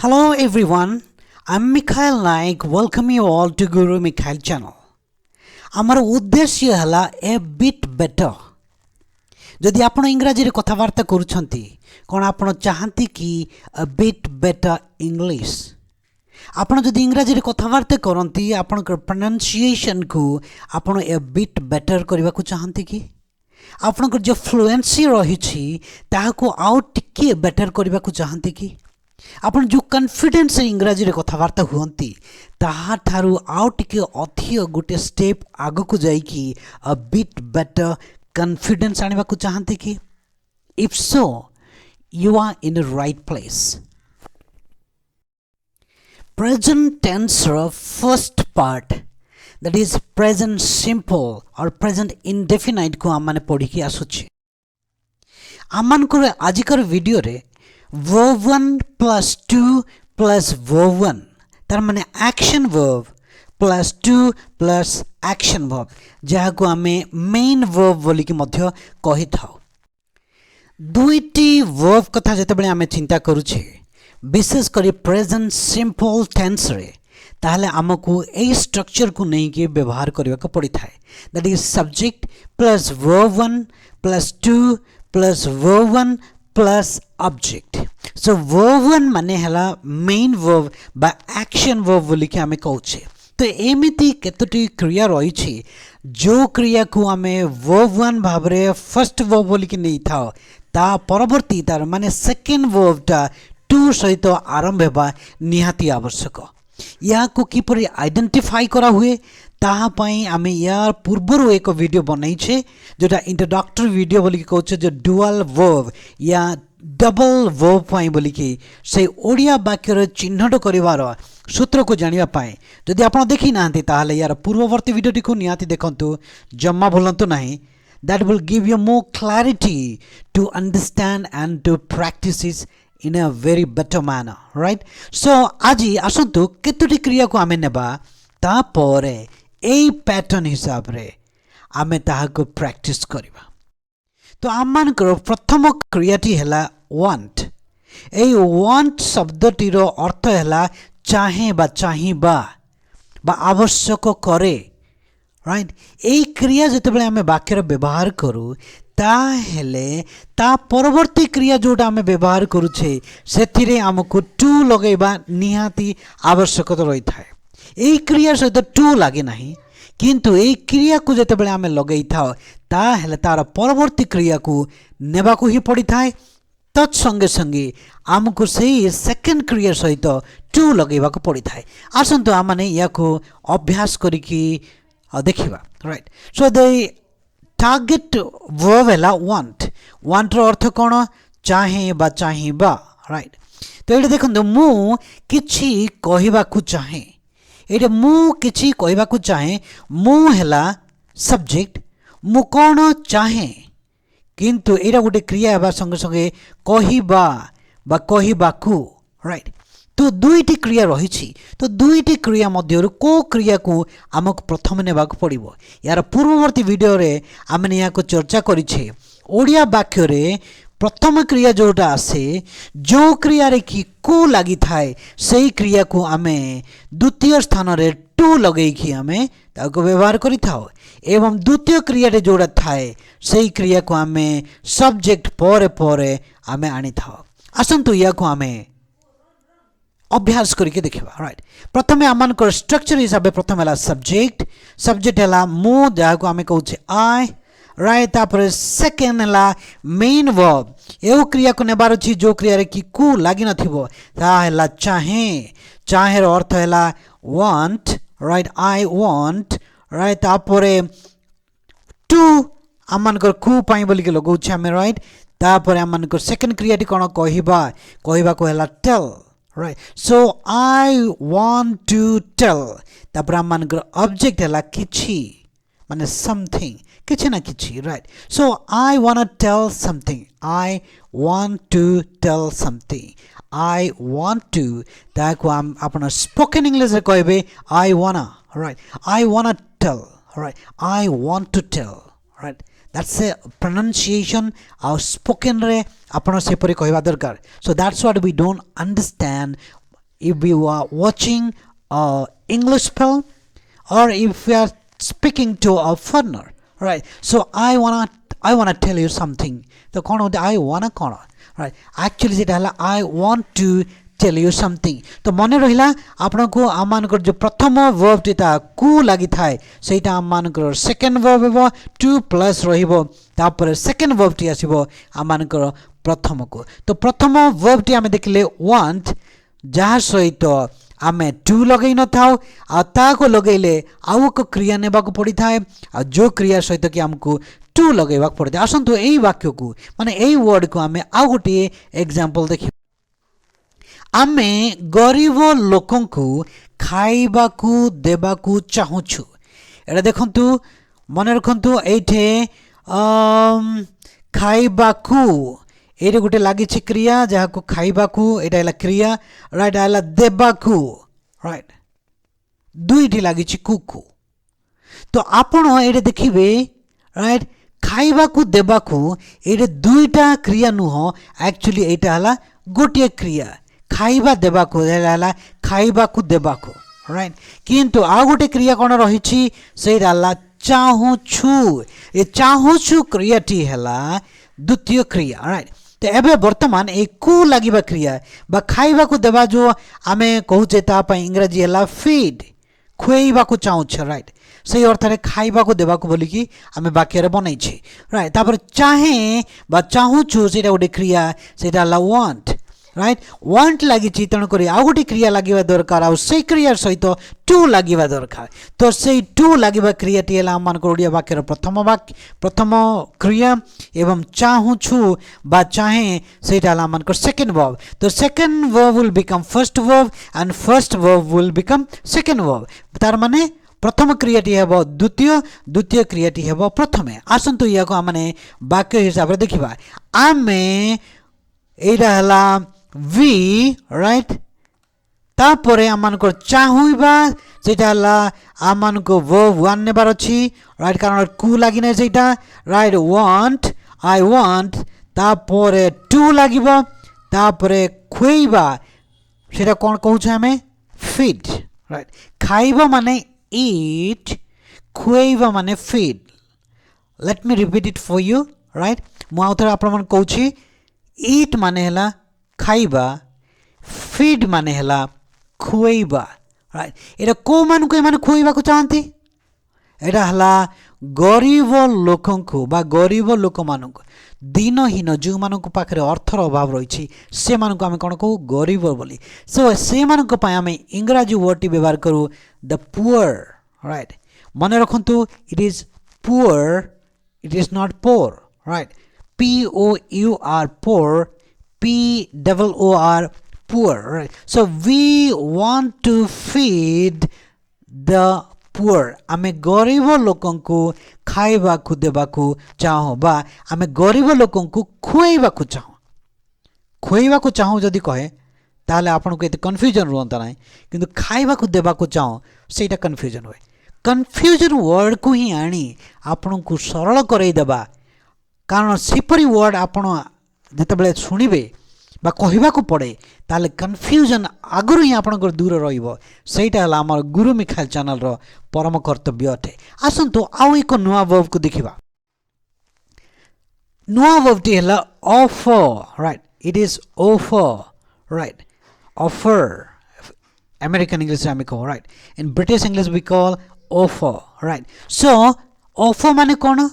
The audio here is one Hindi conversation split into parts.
Hello everyone, I'm Mikhael Naik. Welcome you all to gurumikhael channel. आमर उद्देश्य हला ए बिट बेटर. जदि आपण इंग्रजी रे कथावार्ता करूछंती कोन आपण चाहंती कि अ बिट बेटर इंग्लिश. आपण जदि इंग्रजी रे कथावार्ता करंती आपण प्रोनाउंसिएशन को आपण ए बिट बेटर करबा को चाहंती कि आपण जो फ्लुएंसी रहिछि ताहाको आउ टिके बेटर करबा को चाहंती कि आपण जो कॉन्फिडेंस इंग्रजी रे कथावार्ता हुअंती ताहा ठारू आउ टिके अधिक गोटे स्टेप आगो को जाई कि अ बिट बेटर कॉन्फिडेंस आनिबा को चाहंती कि if so you are in the right place. Present tense रो first part that is present simple और प्रेजेंट इंडेफिनाइट को आमाने पढ़ी कि आसुछि. आमान को आजिकर वीडियो रे verb 1 plus 2 plus verb 1 तार माने action verb plus 2 plus action verb जहा को हमें main verb बोली कि मध्य कहि थाउ. दुईटी verb कथा जते बेले हमें चिंता करूछे विशेष करी present simple tense रे ताहले हमकु ए स्ट्रक्चर को नहीं के व्यवहार करबा को पड़ी थाए. That is subject plus verb 1 plus 2 plus verb 1 plus object. So verb 1 माने हला main verb बा action verb बोली कि हमें कहूछे. तो एमिति केतोटी क्रिया रही छी जो क्रिया को हमें verb 1 भाबरे first verb बोली कि नहीं था ता परवर्ती तार माने second verb टा to सहित आरंभ हेबा निहाती आवश्यक. या को किपरि आइडेंटिफाई करा हुए ताहा पई आमे यार पूर्वरु एक वीडियो बनाई छे जोटा इंट्रोडक्टरी वीडियो बोली कहू छे जो डुअल वर्ब या डबल वर्ब पई बोली कि से ओडिया वाक्य रे चिन्हट करिवार सूत्र को जानिबा पई जदि आपण देखि नांती ताहाले यार पूर्ववर्ती वीडियोटी को निहाती देखंतु जम्मा भूलंतु नाही. that will give you more clarity to understand and to practice it in a very better manner, right? So आजी आसंतु केतोटी क्रिया को आमे नेबा ता परे एई पैटर्न हिसाब रे आमे ताहा को प्रैक्टिस करिबा. तो आमान करो प्रथम क्रियाटी हला want. एई want शब्दटी रो अर्थ हला चाहे बा चाहिबा बा आवश्यक करे, राइट? एई क्रिया जते बेले आमे वाक्य रे व्यवहार करू ता हेले ता परवर्ती क्रिया जोटा आमे व्यवहार करूछे सेथिरे हमकु टू लगेबा निहाती आवश्यकता रही थाए. एई क्रिया सहित टू लागे नाही किंतु एई क्रिया को जते बेले आमे लगेई थाओ ता हेले तार परवर्ती क्रिया को नेबा को ही पड़ी थाए. तत्संगे संगे हमकु सेई सेकंड क्रिया सहित टू लगेबा को पड़ी थाए. आसंतु आमाने याको अभ्यास करिकि देखिबा, राइट? सो दे टार्गेट वर्ब है want. want रो अर्थ कौन चाहे बा चाहिबा, राइट? तो ये देखो मु किछि कहिबा को चाहे ये मु किछि कहिबा को चाहे मु हैला सब्जेक्ट मु कौन चाहे किंतु एरा गोटे क्रिया हेबा संगे संगे कहिबा बा कहिबाकू, राइट? तो दुईटी क्रिया रही. तो दुईटी क्रिया मध्य को क्रिया को आमको प्रथम नेबा पड़ो. यार पूर्ववर्ती वीडियो रे आमने या को चर्चा करिछे ओडिया वाक्य रे प्रथम क्रिया जोटा आसे जो क्रिया रे कि को लागि थाए सेही क्रिया को आमे द्वितीय स्थान रे टू लगेई कि आमे ताको व्यवहार करि थाओ एवं द्वितीय क्रिया रे जोड़ा थाए सेही क्रिया को आमे सब्जेक्ट परे परे आमे आनी थाओ. आसंतु या को आमे अभ्यास करके देखिबा, राइट? प्रथमे आमान को स्ट्रक्चर हिसाब प्रथम हला सब्जेक्ट. सब्जेक्ट हला मु जहा को आमे कहू छे आई, राइट? तापर सेकंड हला मेन वर्ब एउ क्रिया को नेबार छी जो क्रिया रे कि कु लागि नथिबो ता हला चाहे. चाहे रो अर्थ हला want, राइट? आई want, राइट? तापर टू आमान को कु पाई बोली के लगौ छी हमें, राइट? तापर आमान को सेकंड क्रियाटी कोन कहिबा कहिबा को हला tell, right? So I want to tell. तापर आमान को ऑब्जेक्ट हला किछि माने something किछि ना किछि, right? So I want to tell something. I want to tell something. I want to ताको हम अपन स्पोकन इंग्लिश रे कहबे I wanna, right? I wanna tell, right? I want to tell, right? That's a pronunciation our spoken रे आपण से परे कहबा दरकार. So that's what we don't understand if you are watching a English film or if you are speaking to a foreigner, right? So I wanna tell you something. तो कौन होता I wanna कौन, right? Actually जेटा हला I want to tell you something. तो मने रहिला आपनको आमानकर जो प्रथम verb टीटा कु लागि थाए सेटा आमानकर second verb हेबो to plus रहिबो तापर second verb टी आसीबो आमानकर प्रथम को. तो प्रथम verb टी आमे देखले want जहाँ सहित आमे टू लगे न थाओ आ ताको लगेले आउ को क्रिया नेबाको पड़ी थाए आ जो क्रिया सहित कि हमको टू लगेबाक पड़ी थाए. आसंतु एई वाक्य को माने एई वर्ड को आमे आउ गोटे एग्जांपल देखि. आमे गरीब लोकंकु खाइबाकू देबाकू चाहुछु. एटा देखंतु मने रखंतु एठे खाइबाकू एरे गोटे लगी क्रिया जहाँ को खाइबाकू एटा हला क्रिया, राइट. हला देबाकू, राइट. दुईटी लगी कुकू. तो आपण एटे देखिबे, राइट. खाइबाकू देबाकू एटे दुईटा क्रिया नुह, एक्चुअली एटा हला गोटे क्रिया. खाइबा देबाकू हला खाइबाकू देबाकू, राइट. किंतु आ गोटे क्रिया कोन रहिछि सेटा हला चाहुछु. ए चाहुछु क्रियाटी हला द्वितीय क्रिया, राइट. तो एबे वर्तमान एक कु लागिबा क्रिया बा खाइबा को देबा जो आमे कहूचे ता पई इंग्रजी हला फीड, खुएबा को चाहुछ, राइट. सही अर्थ रे खाइबा को देबा को बोली कि आमे वाक्य रे बनाई छी, राइट. तापर चाहे बा चाहुछु सेटा गोटे क्रिया सेटा हला वांट, राइट. वांट लागि छि तण करी आ गोटे क्रिया लागिबा दरकार आ सेई क्रिया सहित टू लागिबा दरकार. तो सेई टू लागिबा क्रियाटी हला मान को ओडिया वाक्य रे प्रथम क्रिया एवं चाहुछु बा चाहे सेटा हला मान को सेकंड वर्ब. तो second verb will become first verb and first verb will become second verb. तार माने प्रथम क्रियाटी हेबो द्वितीय, द्वितीय क्रियाटी हेबो प्रथमे. आसंतु या को माने वाक्य हिसाब रे देखिबा. आमे एटा हला वी, राइट. तापरे आमानकर चाहुइबा सेटा हला आमानको वर्ब वन नेबार अछि, राइट. कारण कु लागि नै सेटा, राइट. Want, I want. तापरे टू लागिबो. तापरे खुइबा सेटा कोन कहू छै हमें फीड, राइट. खाइबा माने ईट, खुइबा माने feed. Let me repeat it for you, right. मु आउथर आपण मन कहू छी ईट माने हला खाइबा, फीड माने हला खुएबा, राइट. एटा को मान को माने खुएबा को चाहंती, एटा हला गरीब लोकंकु बा गरीब लोक मानक दिनहीन जो मानक पाखरे अर्थर अभाव रही से मानक आमे कोन कहू गरीब बोली. सो से मानक पय आमे इंग्रजी वर्ड टी व्यवहार करू द पुअर, राइट. मने रखंतु it is poor, it is not pour, right. POUR poor, POOR poor, right. So we want to feed the poor. आमे गरीब लोकन को खाइबा को देबा को चाहो बा आमे गरीब लोकन को खुएबा को चाहो. खुएबा को चाहो जदि कहे ताले आपन को एते कंफ्यूजन रहंता नै, किंतु खाइबा को देबा को चाहो सेटा कंफ्यूजन होय. कंफ्यूजन वर्ड को ही आनी आपन को सरल करई देबा. कारण सेपरी वर्ड आपण जेतेबेले सुनिबे बा कहबा को पड़े ताले कंफ्यूजन आगुरु ही आपनकर दूर रहिबो. सेटा हला हमर गुरु मिखाइल चैनल रो परम कर्तव्य अटे. आसंतु आउ एक नुआ वर्ब को देखिबा. नुआ वर्ब टी हला offer, right. It is offer, right. Offer American English में कहो, right. In British English we call offer, right. So offer माने कोन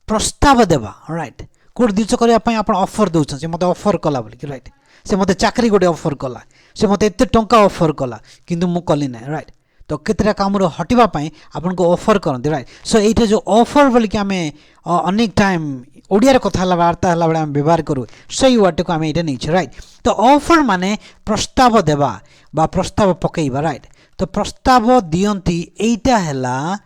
प्रस्ताव देबा, राइट. कोड दिस करिया पय आपण ऑफर दउछ से मते ऑफर कला बोली, राइट. से मते चाकरी गोटे ऑफर कला, से मते एते टंका ऑफर कला किंतु मु कली नै, राइट. तो केतरा काम रो हटिबा पय आपण को ऑफर करन, राइट. सो एटा जो ऑफर बोली कि हमें अनेक टाइम ओडिया रे कथा हला वार्ता हला बडा हम व्यवहार करू सही वर्ड को हमें एटा नै छ, राइट. तो ऑफर माने प्रस्ताव देबा बा प्रस्ताव पकेइबा, राइट. तो प्रस्ताव दियंती एटा हला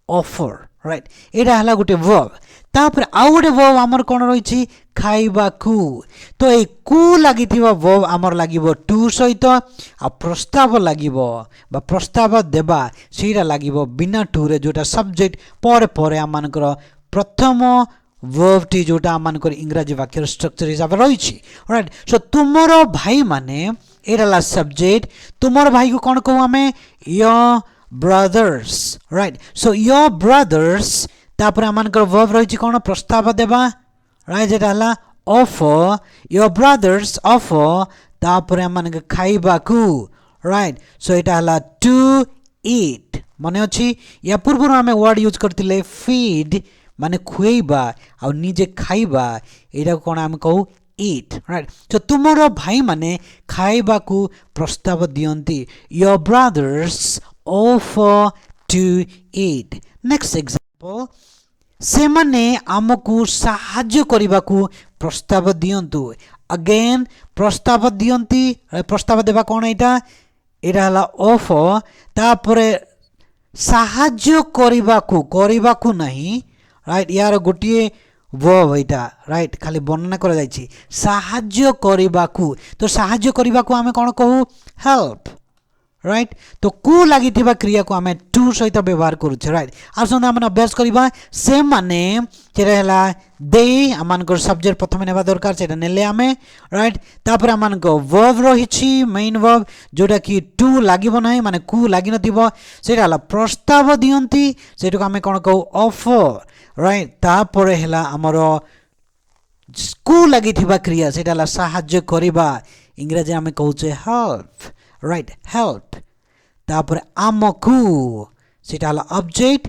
ऑफर, राइट. एटा हला गोटे वर्ब. तापर आउ गोटे वर्ब आमर कोन रहिछि खाइबा कु. तो ए कु लागिथिबा वर्ब आमर लागिबो टू सहित आ प्रस्ताव लागिबो बा प्रस्ताव देबा सेरा लागिबो बिना टू रे, जोटा सब्जेक्ट परे परे आमानकर प्रथम verb टी जोटा आमनकर इंग्रजी वाक्यर स्ट्रक्चर हिसाब रही राइट सो तुमर भाई माने एराला सब्जेक्ट तुमर भाई को कौन कहू आमे your brothers right so your brothers तापर आमनकर verb रही कौन प्रस्ताव देबा राइट जेटा हला offer your brothers offer तापर आमनके खाइबा को राइट सो एटा हला to eat माने अछि या पूर्व आमे वर्ड यूज करथिले feed माने खुएबा आ निजे खाइबा एटा कोन आमे कहू eat राइट सो तुमरो भाई माने खाइबा को प्रस्ताव दियंती your brothers offer to eat next example से माने आमको साहाय्य करबा को प्रस्ताव दियंतु अगेन प्रस्ताव दियंती प्रस्ताव देबा कोन एटा एटा हला ऑफर तापरे साहाय्य करबा को नहीं राइट यार गोटे वर्ब एटा राइट खाली वर्णना करा जायछि साहाय्य करबा को तो साहाय्य करबा को हमें कोन कहू हेल्प राइट तो को लागिथिबा क्रिया को हमें टू सहित व्यवहार करूछे राइट आसन हम अभ्यास करबा से माने जेरा हला दे अमानकर सब्जेक्ट प्रथम नेबा दरकार सेटा नेले हमें राइट तापर अमानकर वर्ब रहिछि मेन वर्ब जोटा कि टू लागिबो नाही माने को लागि नथिबो सेटा हला प्रस्ताव दियंती सेटा को हमें कोन कहू ऑफर राइट तापर हला हमरो को लागिथिबा क्रिया सेटा हला साहाय्य करबा इंग्रजी हमें कहूछे हेल्प राइट हेल्प तापर आमकु सेटा हला ऑब्जेक्ट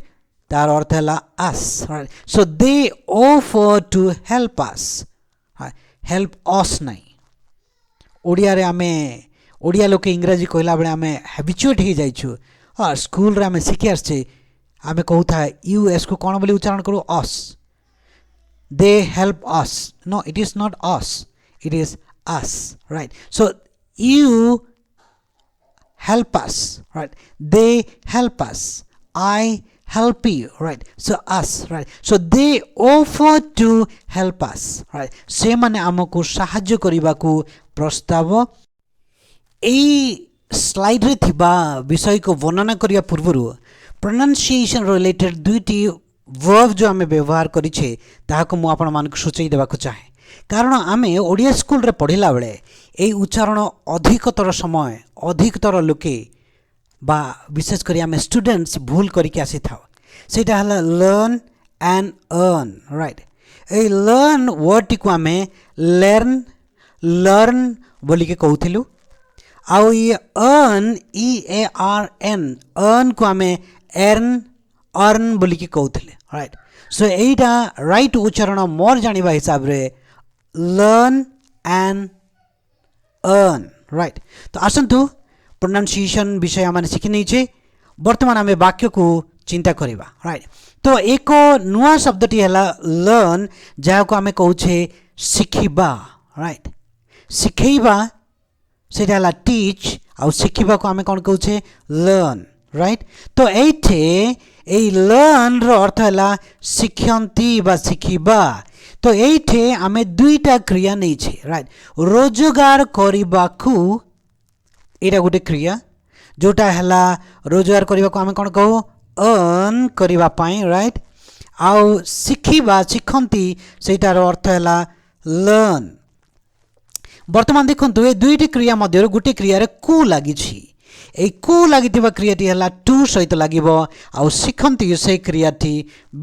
तार अर्थ हला us right so they offer to help us help us नाही ओडिया रे हमें ओडिया लोके इंग्रजी कहला बेले हमें हैबिचुएट ही जाइछु हां स्कूल रे हमें सिखि आछे हमें कहू था यू एस को कोन बोली उच्चारण करू us they help us no it is not us it is us right so you help us right they help us I help you right so us right so they offer to help us right से माने हमको सहाय्य करबा को प्रस्ताव ए स्लाइड रे थिबा विषय को वर्णना करिया पूर्वरु प्रोनाउंसिएशन रिलेटेड दुईटी वर्ब जो हमें व्यवहार करिछे ताहाको मु आपण मान को सूचई देबा को चाहे कारण आमे ओडिया स्कूल रे पढ़िला बेले ए उच्चारण अधिकतर समय अधिकतर लोके बा विशेष करी आमे स्टूडेंट्स भूल करिके आसी थाओ सेटा हला learn and earn right a learn word टी को आमे लर्न बोली के कहउथिलु आउ ये earn E A R N earn को आमे अर्न बोली के कहउथिले राइट सो एटा राइट उच्चारण मोर जानिबा हिसाब रे learn and earn right तो आसंतु प्रोनाउंसिएशन विषय आमे सिखि नै छे वर्तमान आमे वाक्य को चिंता करिबा राइट तो एक नुआ शब्दटी हला लर्न जा को आमे कहू छे सिखिबा राइट सिखैबा सेटा हला टीच आ सिखिबा को आमे कोन कहू छे लर्न राइट तो एठे ए लर्न रो अर्थ हला सिखंती बा सिखिबा तो एठे आमे दुईटा क्रिया नै छे राइट रोजगार करिबाकू एटा गोटे क्रिया जोटा हला रोजगार करिबाकू आमे कोन कहू अर्न करिबा पई राइट आउ सिखिबा सिखंती सेटार अर्थ हला लर्न वर्तमान देखंतु ए दुईटी क्रिया मध्य गोटे क्रिया रे को लागि छी ए को लागिथिबा क्रियाटी हला टू सहित लागिबो आ सिखंती से क्रियाटी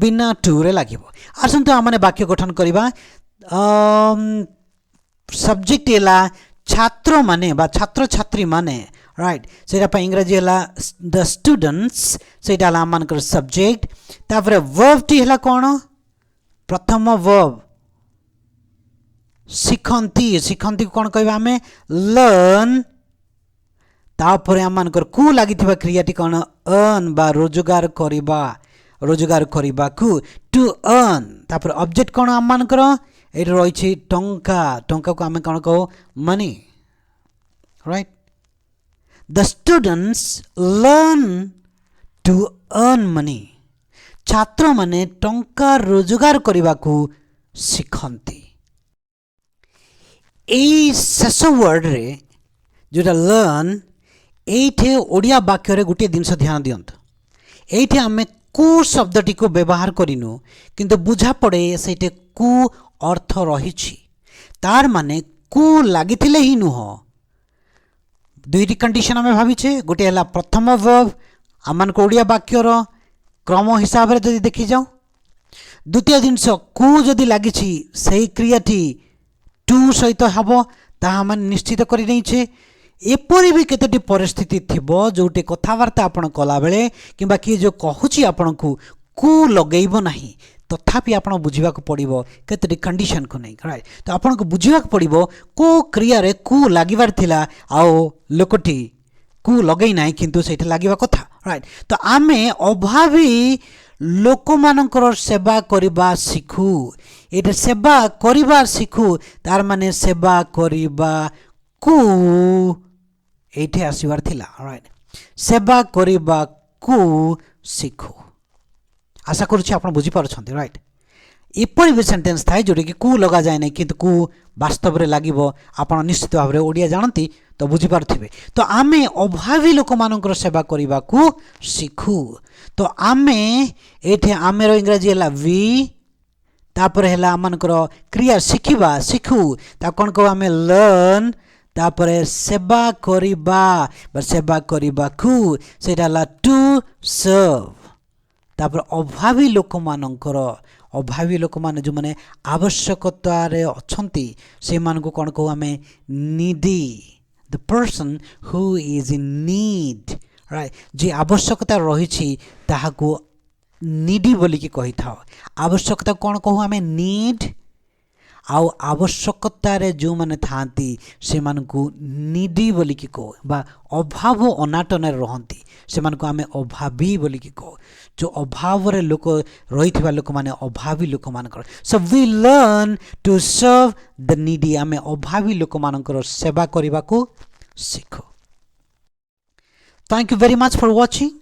बिना टू रे लागिबो आसंतु आमने वाक्य गठन करिबा सब्जेक्ट हला छात्र माने बा छात्र छात्री माने राइट सेटा पे इंग्रजी हला द स्टूडेंट्स सेटा हला मानकर सब्जेक्ट तापर वर्ब टी हला कोन प्रथम वर्ब सिखंती सिखंती कोन कहबा हमें लर्न तापर आमनकर को लागिथिबा क्रियाटी कोन अर्न बा रोजगार करिबा को टू अर्न तापर ऑब्जेक्ट कोन आमनकर एट रही छी टंका टंका को आमे कोन कहू money right the students learn to earn money छात्र माने टंका रोजगार करिबा को सिखंती ए शेष वर्ड रे जोटा लर्न एठे ओडिया वाक्य रे गुटे दिन ध्यान दियंत एठे आमे कु शब्दटी को व्यवहार करिनु किंतु बुझा पड़े सेटे कु अर्थ रहिछि तार माने कु लागिथिले ही नुह दुईटी कंडीशन आम भाविचे गोटे है प्रथम वर्ब आम को ओडिया वाक्यर क्रम हिसाब से जदि देखी जाऊ द्वितीय जिनस कु जदि लगी से क्रियाटी टू सहित हम ताहा मान निश्चित कर एपरी भी केतोटी परिस्थिति थिबो जोटे कथबार्ता आपण कला बेले किंबा किए जो कहूची आपण को कु लगेइबो नाही तथापि आपण बुझिबाक पड़िबो केतोटी कंडीशन को नहीं राइट तो आपण को बुझिबाक पड़िबो को क्रिया रे कु लागिबार थिला आओ लोकटी कु लगेई नाही किंतु सेठा लागिबा कथा राइट तो आमे अभावी लोक मानकर सेवा करबा शिखु एटा सेवा करबा शिखु तार माने सेवा करबा कु एठे आसीबार थिला राइट सेवा करबा कु शिखु आशा करुछि आपण बुझी पारछन्ते राइट एपरि भी सेंटेंस थाए जोटे कि कु लगा जाए नहीं किंतु कु वास्तव रे लागिबो आपण निश्चित भाव रे ओडिया जानती तो बुझी पारथिबे तो आमे अभावी लोक मानकर सेवा करबा कु शिखु तो आमे एठे आमेर इंग्रजी हला वी तापर हला आमनकर क्रिया शिखिबा शिखु ता कोन को आमे लर्न तापरे सेवा करिबा कु सेटा हला टू सर्व तापर अभावी लोक मान जो माने आवश्यकता रे अछंती से मान को कोन को आमे needy the person who is in need right जे आवश्यकता रही ताहाको नीडी बोली की कही था आवश्यकता कौन कहू आमे नीड आउ आवश्यकता रे जो माने थांती से मान को नीडी बोली की कहो बा अभाव अनाटन रहंती से मान को आमे अभावी बोली की कहो जो अभाव रे लोक रहिथिबा लोक माने अभावी लोक मानकर so we learn to serve the needy आमे अभावी लोक मानकर सेवा करबा को सीखो Thank you very much for watching.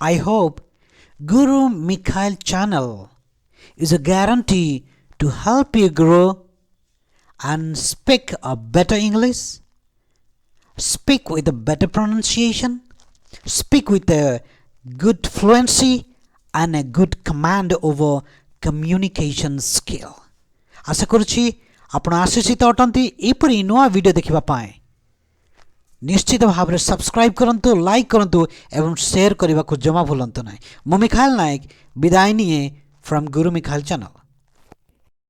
I hope Guru Mikhael channel is a guarantee to help you grow and speak a better English, speak with a better pronunciation, speak with a good fluency and a good command over communication skill. आशा करुछि आपण आशीषित अटंती एपरि नुआ वीडियो देखिबा पाए निश्चित भाव में सब्सक्राइब करंतु लाइक करंतु एवं शेयर करने को जमा भूलंतु ना। मु मिखाइल नायक विदाय निये फ्रॉम गुरु मिखाइल चैनल।